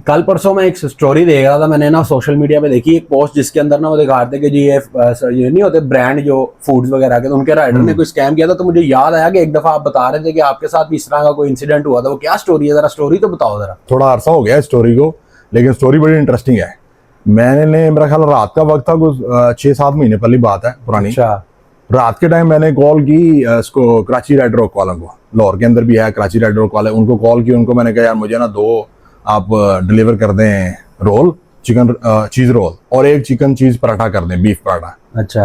कल परसों मैं एक स्टोरी देख रहा था, मैंने ना सोशल मीडिया पे देखी एक पोस्ट जिसके अंदर ना वो दिखा रहे थे कि जी ये नहीं होते ब्रांड जो फूड्स वगैरह के, तो उनके राइडर ने कोई स्कैम किया था। तो मुझे याद आया कि एक दफा आप बता रहे थे कि आपके साथ भी इस तरह का कोई इंसिडेंट हुआ था। वो क्या स्टोरी है, जरा स्टोरी तो बताओ जरा। थोड़ा अरसा हो गया स्टोरी को, लेकिन स्टोरी बड़ी इंटरेस्टिंग है। मैंने, मेरा ख्याल रात का वक्त था, कुछ 6-7 महीने पहली बात है पुरानी। अच्छा। रात के टाइम मैंने कॉल की इसको, कराची राइडर रोक वालों को। लाहौर के अंदर भी है कराची राइडर रोक वाले, उनको कॉल की। उनको मैंने कहा यार मुझे ना 2 आप डिलीवर कर दें रोल, चिकन चीज रोल, और 1 चिकन चीज पराठा कर दें, बीफ पराठा। अच्छा।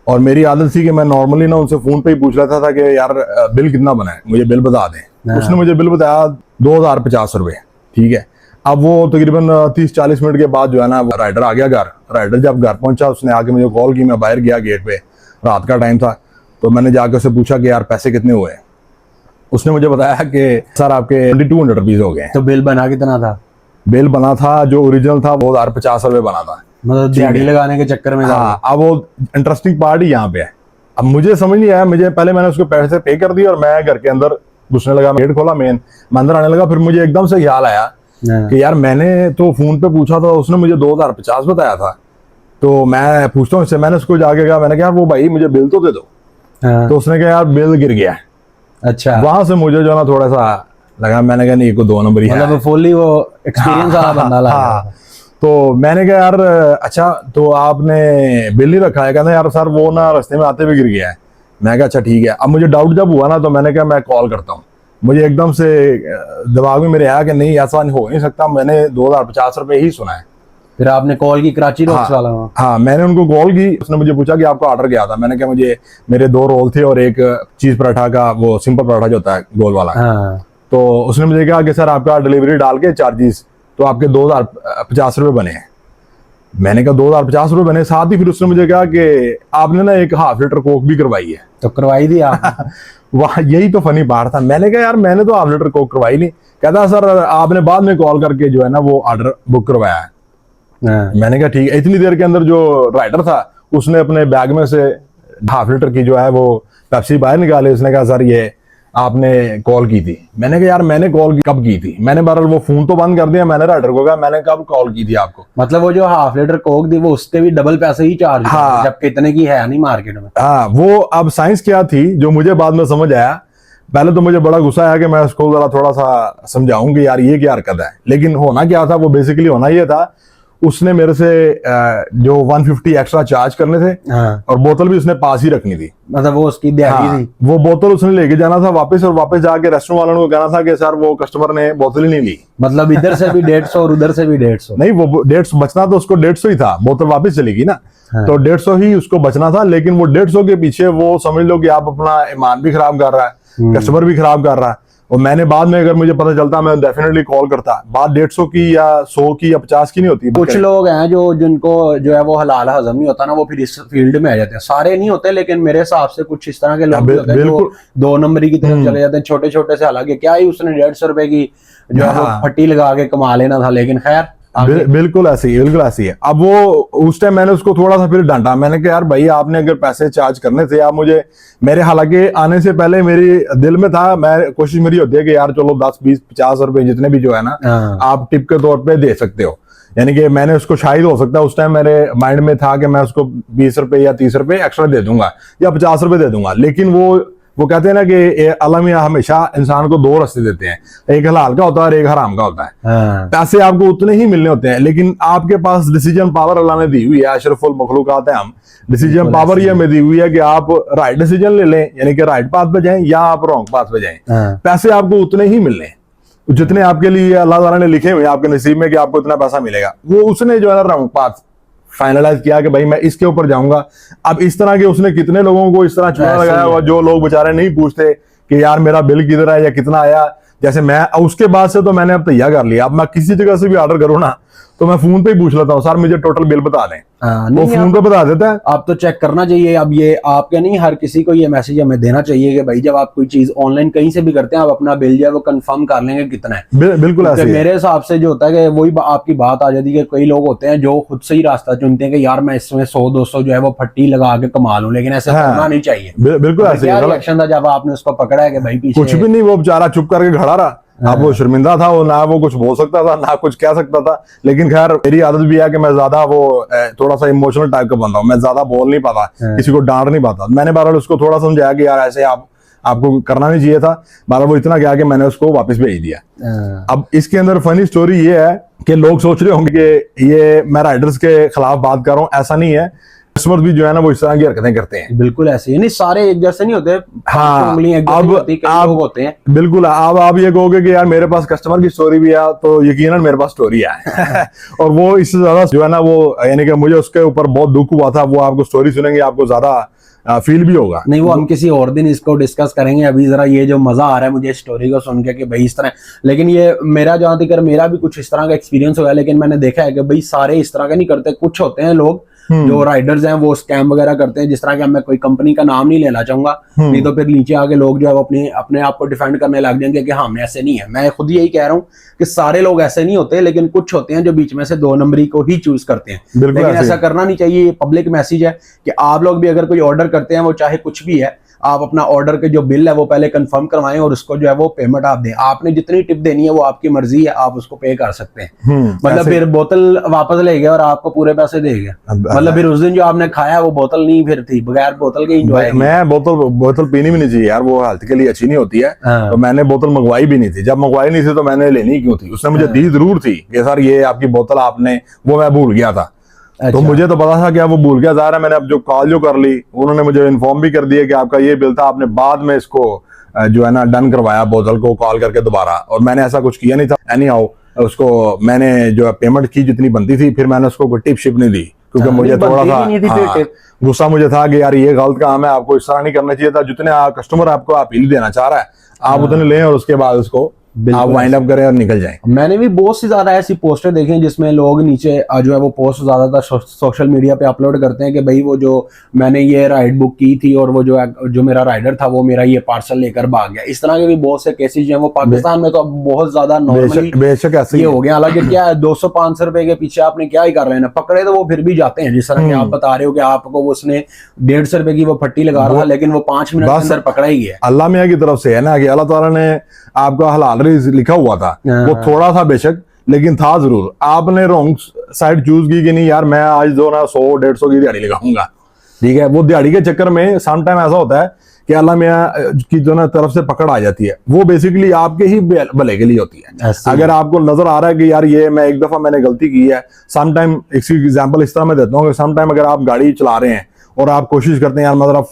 और मेरी आदत थी कि मैं नॉर्मली ना उनसे फोन पे ही पूछ लेता था कि यार बिल कितना बना है, मुझे बिल बता दें। उसने मुझे बिल बताया 2050 रुपये। ठीक है। अब वो तकरीबन 30-40 मिनट के बाद जो है ना राइडर आ गया घर। राइडर जब घर पहुंचा उसने आके मुझे कॉल की। मैं बाहर गया गेट पे, रात का टाइम था, तो मैंने जाकर उससे पूछा कि यार पैसे कितने हुए। उसने मुझे बताया कि सर आपके 2200 रुपीज हो गए। तो बिल बना कितना था? बिल बना था जो ओरिजिनल था वो 2050 रुपये बना था। मतलब दिहाड़ी लगाने के चक्कर में? हाँ। अब वो इंटरेस्टिंग पार्ट ही यहाँ पे है। अब मुझे समझ नहीं आया, मुझे पहले मैंने उसको पैसे पे कर दिए और मैं घर के अंदर घुसने लगा, गेट खोला मेन, मैं अंदर आने लगा। फिर मुझे एकदम से ख्याल आया कि यार मैंने तो फोन पे पूछा था, उसने मुझे 2050 बताया था। तो मैं पूछता हूँ इससे, मैंने उसको जाके कहा, मैंने कहा वो भाई मुझे बिल तो दे दो। तो उसने कहा यार बिल गिर गया। अच्छा। वहां से मुझे जो ना थोड़ा सा लगा, मैंने कहा नहीं को 2 नंबर ही है। मतलब फुल्ली वो एक्सपीरियंस वाला बंदा लगा। हाँ। तो मैंने कहा यार अच्छा तो आपने बिल नहीं रखा है? कहना यार सर वो ना रास्ते में आते हुए गिर गया है। मैं कहा अच्छा ठीक है। अब मुझे डाउट जब हुआ ना तो मैंने कहा मैं कॉल करता हूँ। मुझे एकदम से दिमाग में मेरे आया कि नहीं ऐसा हो नहीं सकता, मैंने 2050 रुपये ही सुना है। फिर आपने कॉल की कराची रोक्स वाला? हाँ मैंने उनको कॉल की। उसने मुझे पूछा कि आपका ऑर्डर क्या था। मैंने कहा मुझे मेरे 2 रोल थे और 1 चीज पराठा का, वो सिंपल पराठा जो होता है गोल वाला। हाँ। तो उसने मुझे कहा कि सर आपका डिलीवरी डाल के चार्जेस तो आपके 2050 रुपये बने हैं। मैंने कहा 2050 रुपये बने। साथ ही फिर उसने मुझे कहा कि आपने ना 1 हाफ लीटर कोक भी करवाई है। तो करवाई दी आपने? वह यही तो फनी पार्ट था। मैंने कहा यार मैंने तो हाफ लीटर कोक करवाई नहीं। कहता सर आपने बाद में कॉल करके जो है ना वो ऑर्डर बुक करवाया है। मैंने कहा ठीक है। इतनी देर के अंदर जो राइडर था उसने अपने बैग में से हाफ लीटर की जो है वो पेप्सी बाहर निकाले। उसने कहा सर ये आपने कॉल की थी। मैंने कहा यार मैंने कॉल कब की थी? मैंने बहरहाल वो फोन तो बंद कर दिया। मैंने राइडर को कहा मैंने कब कॉल की थी आपको? मतलब वो जो हाफ लीटर कोक थी वो उसके भी डबल पैसे ही चार्ज? हाँ। जबकि इतने की है नहीं मार्केट में। हाँ। वो अब साइंस क्या थी जो मुझे बाद में समझ आया। पहले तो मुझे बड़ा गुस्सा आया कि मैं उसको जरा थोड़ा सा समझाऊं कि यार ये क्या हरकत है। लेकिन होना क्या था, वो बेसिकली होना ये था, उसने मेरे से जो 150 एक्स्ट्रा चार्ज करने थे। हाँ। और बोतल भी उसने पास ही रखनी थी। मतलब वो उसकी दिहाड़ी थी। वो बोतल उसने लेके जाना था वापस, और वापस जाके रेस्टोरेंट वालों को कहना था कि सर वो कस्टमर ने बोतल ही नहीं ली। मतलब इधर से भी 150 और उधर से भी 150? नहीं, वो 150 बचना तो उसको 150 ही था, बोतल वापस चलेगी ना। हाँ। तो 150 ही उसको बचना था। लेकिन वो 150 के पीछे वो समझ लो कि आप अपना ईमान भी खराब कर रहा है, कस्टमर भी खराब कर रहा है। और मैंने बाद में अगर मुझे पता चलता मैं डेफिनेटली कॉल करता। बात 150 की या 100 की या 50 की नहीं होती। कुछ लोग हैं जो जिनको जो है वो हलाल हजम नहीं होता ना, वो फिर इस फील्ड में आ जाते हैं। सारे नहीं होते लेकिन मेरे हिसाब से कुछ इस तरह के लोग भी होते हैं जो 2 नंबरी की तरफ चले जाते हैं, छोटे छोटे से। हालांकि क्या ही उसने 150 रुपए की जो है वो फट्टी लगा के कमा लेना था, लेकिन खैर बिल्कुल ऐसी है, बिल्कुल ऐसी है। अब वो उस टाइम मैंने उसको थोड़ा सा फिर डांटा। मैंने कहा यार भाई आपने अगर पैसे चार्ज करने थे आप मुझे, मेरे हालांकि आने से पहले मेरी दिल में था, मैं कोशिश मेरी होती है कि यार चलो 10, 20, 50 रुपए जितने भी जो है ना आप टिप के तौर पे दे सकते हो। यानी कि मैंने उसको शायद हो सकता है उस टाइम मेरे माइंड में था कि मैं उसको 20 रुपए या 30 रुपए एक्स्ट्रा दे दूंगा या 50 रुपए दे दूंगा। लेकिन वो कहते हैं ना कि अल्लाह मियां हमेशा इंसान को 2 रास्ते देते हैं, एक हलाल का होता है और एक हराम का होता है। पैसे आपको उतने ही मिलने होते हैं, लेकिन आपके पास डिसीजन पावर अल्लाह ने दी हुई है। अशरफुल मखलूकात है हम। डिसीजन पावर ये हमें दी हुई है कि आप राइट डिसीजन ले लें, यानी कि राइट पाथ पे जाएं, या आप रॉन्ग पाथ पे जाएं। पैसे आपको उतने ही मिलने जितने आपके लिए अल्लाह ताला ने लिखे हुए आपके नसीब में कि आपको इतना पैसा मिलेगा। वो उसने जो है ना रॉन्ग पाथ फाइनलाइज किया कि भाई मैं इसके ऊपर जाऊंगा। अब इस तरह के उसने कितने लोगों को इस तरह चूना लगाया हुआ, जो लोग बेचारे नहीं पूछते कि यार मेरा बिल किधर है या कितना आया। जैसे मैं उसके बाद से तो मैंने अब तैयार कर लिया। अब मैं किसी जगह से भी ऑर्डर करूँ ना तो मैं फोन पे ही पूछ लेता हूँ सर मुझे टोटल बिल बता दें। वो फोन पे बता देता है। आप तो चेक करना चाहिए। अब ये आपके नहीं, हर किसी को ये मैसेज हमें देना चाहिए कि भाई जब आप कोई चीज ऑनलाइन कहीं से भी करते हैं आप अपना बिल जो है वो कंफर्म कर लेंगे कितना है। बिल्कुल ऐसे मेरे हिसाब से जो होता है कि वही आपकी बात आ जाती है कि कई लोग होते हैं जो खुद से ही रास्ता चुनते हैं कि यार मैं इसमें 100-200 जो है वो फट्टी लगा के कमा लूं, लेकिन ऐसा करना नहीं चाहिए। बिल्कुल ऐसे रिएक्शन था जब आपने उसको पकड़ा है कि भाई पीछे कुछ भी नहीं, वो बेचारा चुप करके खड़ा रहा। अब वो शर्मिंदा था, वो ना वो कुछ बोल सकता था ना कुछ कह सकता था। लेकिन खैर मेरी आदत भी है कि मैं ज्यादा वो थोड़ा सा इमोशनल टाइप का बंदा हूँ, मैं ज्यादा बोल नहीं पाता, किसी को डांट नहीं पाता। मैंने बहरहाल उसको थोड़ा समझाया कि यार ऐसे आपको करना नहीं चाहिए था। बहरहाल वो इतना गया कि मैंने उसको वापस भेज दिया। अब इसके अंदर फनी स्टोरी ये है कि लोग सोच रहे होंगे कि ये मैं राइडर्स के खिलाफ बात कर रहा हूँ, ऐसा नहीं है। कस्टमर भी जो है ना वो इस तरह की हरकतें करते हैं। बिल्कुल ऐसे ही नहीं, सारे एक जैसे नहीं होते। हाँ, उंगलियां एक जैसी अब होती, कई आप लोग होते हैं। बिल्कुल, अब आप ये कहोगे कि यार मेरे पास कस्टमर की स्टोरी भी है, तो यकीनन मेरे पास स्टोरी है। और वो इससे ज्यादा जो है ना वो यानी कि मुझे उसके ऊपर बहुत दुख हुआ था। वो आपको स्टोरी सुनेंगे आपको ज्यादा फील भी होगा। नहीं, वो हम किसी और दिन इसको डिस्कस करेंगे। अभी जरा ये जो मजा आ रहा है मुझे स्टोरी को सुन के कि भाई इस तरह, लेकिन ये मेरा जहां तक मेरा भी कुछ इस तरह का एक्सपीरियंस हुआ है। लेकिन मैंने देखा है कि भाई सारे इस तरह का नहीं करते। कुछ होते हैं लोग जो राइडर्स हैं वो स्कैम वगैरह करते हैं। जिस तरह के मैं कोई कंपनी का नाम नहीं लेना चाहूंगा, नहीं तो फिर नीचे आके लोग जो है अपने अपने आप को डिफेंड करने लग जाएंगे कि हाँ, मैं ऐसे नहीं है। मैं खुद यही कह रहा हूँ कि सारे लोग ऐसे नहीं होते, लेकिन कुछ होते हैं जो बीच में से 2 नंबरी को ही चूज करते हैं। लेकिन ऐसा करना नहीं चाहिए। ये पब्लिक मैसेज है कि आप लोग भी अगर कोई ऑर्डर करते हैं, वो चाहे कुछ भी है, आप अपना ऑर्डर के जो बिल है वो पहले कंफर्म करवाएं और उसको जो है वो पेमेंट आप दें। आपने जितनी टिप देनी है वो आपकी मर्जी है, आप उसको पे कर सकते हैं। मतलब फिर बोतल वापस ले गया और आपको पूरे पैसे दे गया, मतलब फिर उस दिन जो आपने खाया वो बोतल नहीं फिर थी, बगैर बोतल के एंजॉय। मैं बोतल पीनी भी नहीं चाहिए यार, वो हेल्थ के लिए अच्छी नहीं होती है। तो मैंने बोतल मंगवाई भी नहीं थी। जब मंगवाई नहीं थी तो मैंने लेनी क्यों थी? उसने मुझे दी जरूर थी कि सर ये आपकी बोतल आपने, वो मैं भूल गया था। तो मुझे तो पता था कि वो भूल गया। जा रहा है मैंने अब जो कॉल जो कर ली, उन्होंने मुझे इन्फॉर्म भी कर दिया कि आपका ये बिल था, आपने बाद में इसको जो है ना डन करवाया बोतल को कॉल करके दोबारा, और मैंने ऐसा कुछ किया नहीं था। एनी हाउ उसको मैंने जो पेमेंट की जितनी बनती थी, फिर मैंने उसको कोई टिप शिप नहीं दी, क्योंकि मुझे थोड़ा सा गुस्सा मुझे था कि यार ये गलत काम है, आपको इस तरह नहीं करना चाहिए था। जितने कस्टमर आपको अपील देना चाह रहा है आप उतने लें और उसके बाद उसको आप वाइंड अप करें और निकल जाएं। मैंने भी बहुत सी ज्यादा ऐसी पोस्टें देखी हैं जिसमें लोग नीचे जो है वो पोस्ट ज्यादातर सोशल मीडिया पे अपलोड करते हैं कि भाई वो जो मैंने ये राइड बुक की थी और वो जो मेरा राइडर था वो मेरा ये पार्सल लेकर भाग गया। इस तरह के भी बहुत से केसेस हैं। वो पाकिस्तान में तो अब बहुत ज्यादा नॉर्मली बेशक ऐसे ये हो गया। हालांकि क्या है, 200-500 रुपए के पीछे आपने क्या ही कर रहे हैं, पकड़े तो वो फिर भी जाते हैं। जिस तरह के आप बता रहे हो कि आपको वो उसने 150 रुपए की वो फट्टी लगा रहा, लेकिन वो 5 मिनट के अंदर पकड़ा ही है। अल्लाह मियाँ की तरफ से है ना कि अल्लाह ताला ने आपका हलाल रिज़्क लिखा हुआ था। वो थोड़ा था बेशक, लेकिन था जरूर। आपने रॉन्ग साइड चूज की कि नहीं यार मैं आज जो ना 100-150 की दिहाड़ी लगाऊंगा, ठीक है। वो दिहाड़ी के चक्कर में सम टाइम ऐसा होता है कि अल्लाह मियाँ की जो ना तरफ से पकड़ आ जाती है, वो बेसिकली आपके ही भले के लिए होती है। अगर आपको नजर आ रहा है कि यार ये मैं एक दफा मैंने गलती की है, सम टाइम एग्जाम्पल इस तरह मैं देता हूँ कि सम टाइम अगर आप गाड़ी चला रहे हैं और आप कोशिश करते हैं यार मतलब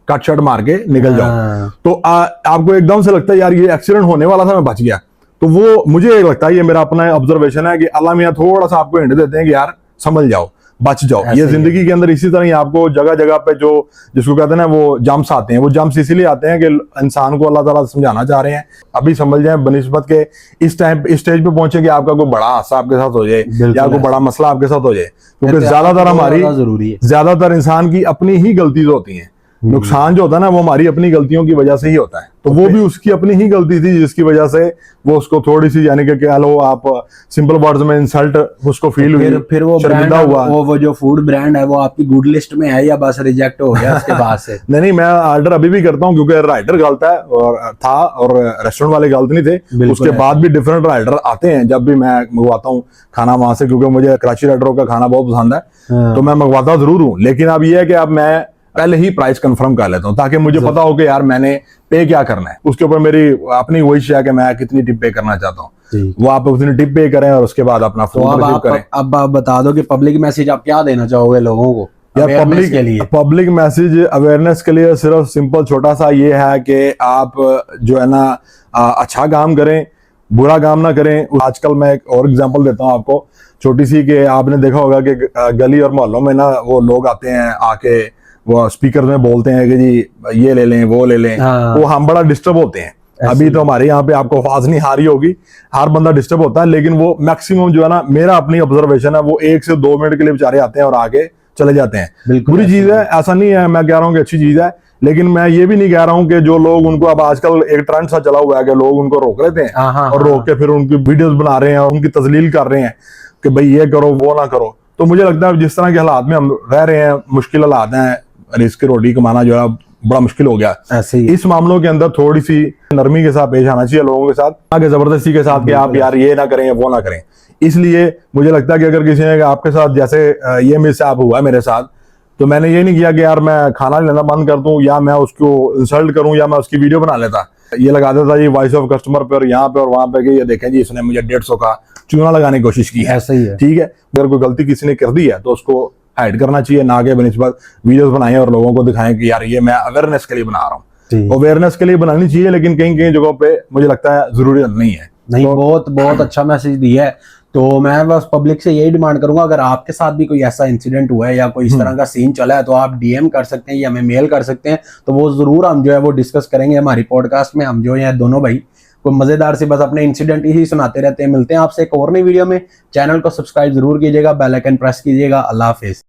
कट शट मार के निकल जाओ, तो आपको एकदम से लगता है यार ये एक्सीडेंट होने वाला था, मैं बच गया। तो वो मुझे लगता है, ये मेरा अपना ऑब्जर्वेशन है कि अल्लाह मियाँ थोड़ा सा आपको हिंट देते हैं कि यार समझ जाओ, बच जाओ। ये जिंदगी के अंदर इसी तरह ही आपको जगह जगह पे जो जिसको कहते हैं ना वो जम्प्स आते हैं, वो जम्प्स इसीलिए आते हैं कि इंसान को अल्लाह ताला समझाना चाह रहे हैं अभी समझ जाए बनिस्बत के इस स्टेज पे पहुंचे कि आपका कोई बड़ा हादसा आपके साथ हो जाए या कोई बड़ा मसला आपके साथ हो जाए। क्योंकि ज्यादातर इंसान की अपनी ही गलती होती है। नुकसान जो होता है ना वो हमारी अपनी गलतियों की वजह से ही होता है। तो वो भी उसकी अपनी ही गलती थी जिसकी वजह से वो उसको थोड़ी सी यानी कि कह लो आप सिंपल वर्ड्स में इंसल्ट उसको फील हुई, फिर वो शर्मिंदा हुआ। वो जो फूड ब्रांड है वो आपकी गुड लिस्ट में है या बस रिजेक्ट हो गया उसके बाद से? नहीं, मैं ऑर्डर अभी भी करता हूँ क्योंकि राइडर गलत है और रेस्टोरेंट वाले गलत नहीं थे। उसके बाद भी डिफरेंट राइडर आते हैं जब भी मैं मंगवाता हूँ खाना वहां से, क्योंकि मुझे कराची राइडरों का खाना बहुत पसंद है। तो मैं मंगवाता जरूर हूँ, लेकिन अब ये है कि अब मैं पहले ही प्राइस कंफर्म कर लेता हूं ताकि मुझे पता हो कि यार मैंने पे क्या करना है। उसके ऊपर मेरी अपनी वही है कि मैं कितनी टिप पे करना चाहता हूँ, वो आप उतनी टिप पे करें और उसके बाद अपना फोन रिसीव करें। अब आप बता दो कि पब्लिक मैसेज आप क्या देना चाहोगे लोगों को यार पब्लिक मैसेज अवेयरनेस के लिए सिर्फ सिंपल छोटा सा ये है कि आप जो है ना अच्छा काम करें, बुरा काम ना करें। आजकल मैं एक और एग्जांपल देता हूँ आपको छोटी सी, कि आपने देखा होगा कि गली और मोहल्लों में ना वो लोग आते हैं आके वो स्पीकर में बोलते हैं कि जी ये ले लें वो ले लें। वो हम बड़ा डिस्टर्ब होते हैं। अभी तो हमारे यहाँ पे आपको आवाज नहीं आ रही होगी, हर बंदा डिस्टर्ब होता है, लेकिन वो मैक्सिमम जो है ना मेरा अपनी ऑब्जर्वेशन है वो 1 से 2 मिनट के लिए बेचारे आते हैं और आगे चले जाते हैं। बुरी चीज है, ऐसा नहीं है, मैं कह रहा हूँ कि अच्छी चीज है, लेकिन मैं ये भी नहीं कह रहा हूँ कि जो लोग उनको, अब आजकल एक ट्रेंड सा चला हुआ है कि लोग उनको रोक लेते हैं और रोक के फिर उनकी वीडियोस बना रहे हैं और उनकी तजलील कर रहे हैं कि भाई ये करो वो ना करो। तो मुझे लगता है जिस तरह के हालात में हम रह रहे हैं, मुश्किल हालात हैं, रिस्क रोटी कमाना जो है बड़ा मुश्किल हो गया। ऐसे ही इस मामलों के अंदर थोड़ी सी नरमी के साथ पेश आना चाहिए लोगों के साथ, आगे जबरदस्ती के साथ कि आप यार ये ना करें वो ना करें। इसलिए मुझे लगता है कि अगर किसी ने आपके साथ जैसे ये मिसहैप हुआ मेरे साथ, तो मैंने ये नहीं किया कि यार मैं खाना लेना बंद कर दूं या मैं उसको इंसल्ट करूं या मैं उसकी वीडियो बना लेता। ये लगा देता जी वॉइस ऑफ कस्टमर पे और यहाँ पे और वहां पे कि ये देखें जी इसने मुझे 150 का चूना लगाने की कोशिश की है। ऐसा ही है। ठीक है, अगर कोई गलती किसी ने कर दी है तो उसको हाइड करना चाहिए, ना के बनिस्बत वीडियोस बनाएं और लोगों को दिखाएं कि यार ये मैं अवेयरनेस के लिए बना रहा हूँ। अवेयरनेस के लिए बनानी चाहिए, लेकिन कहीं कहीं जगहों पे मुझे लगता है जरूरी नहीं है। नहीं, बहुत बहुत अच्छा मैसेज दिया है। तो मैं बस पब्लिक से यही डिमांड करूंगा, अगर आपके साथ भी कोई ऐसा इंसिडेंट हुआ है या कोई इस तरह का सीन चला है तो आप डीएम कर सकते हैं या हमें मेल कर सकते हैं, तो वो जरूर हम जो है वो डिस्कस करेंगे हमारी पॉडकास्ट में। हम जो है दोनों भाई कोई मजेदार से बस अपने इंसिडेंट ही सुनाते रहते हैं। मिलते हैं आपसे एक और नई वीडियो में। चैनल को सब्सक्राइब जरूर कीजिएगा, बेल आइकन प्रेस कीजिएगा। अल्लाह हाफिज।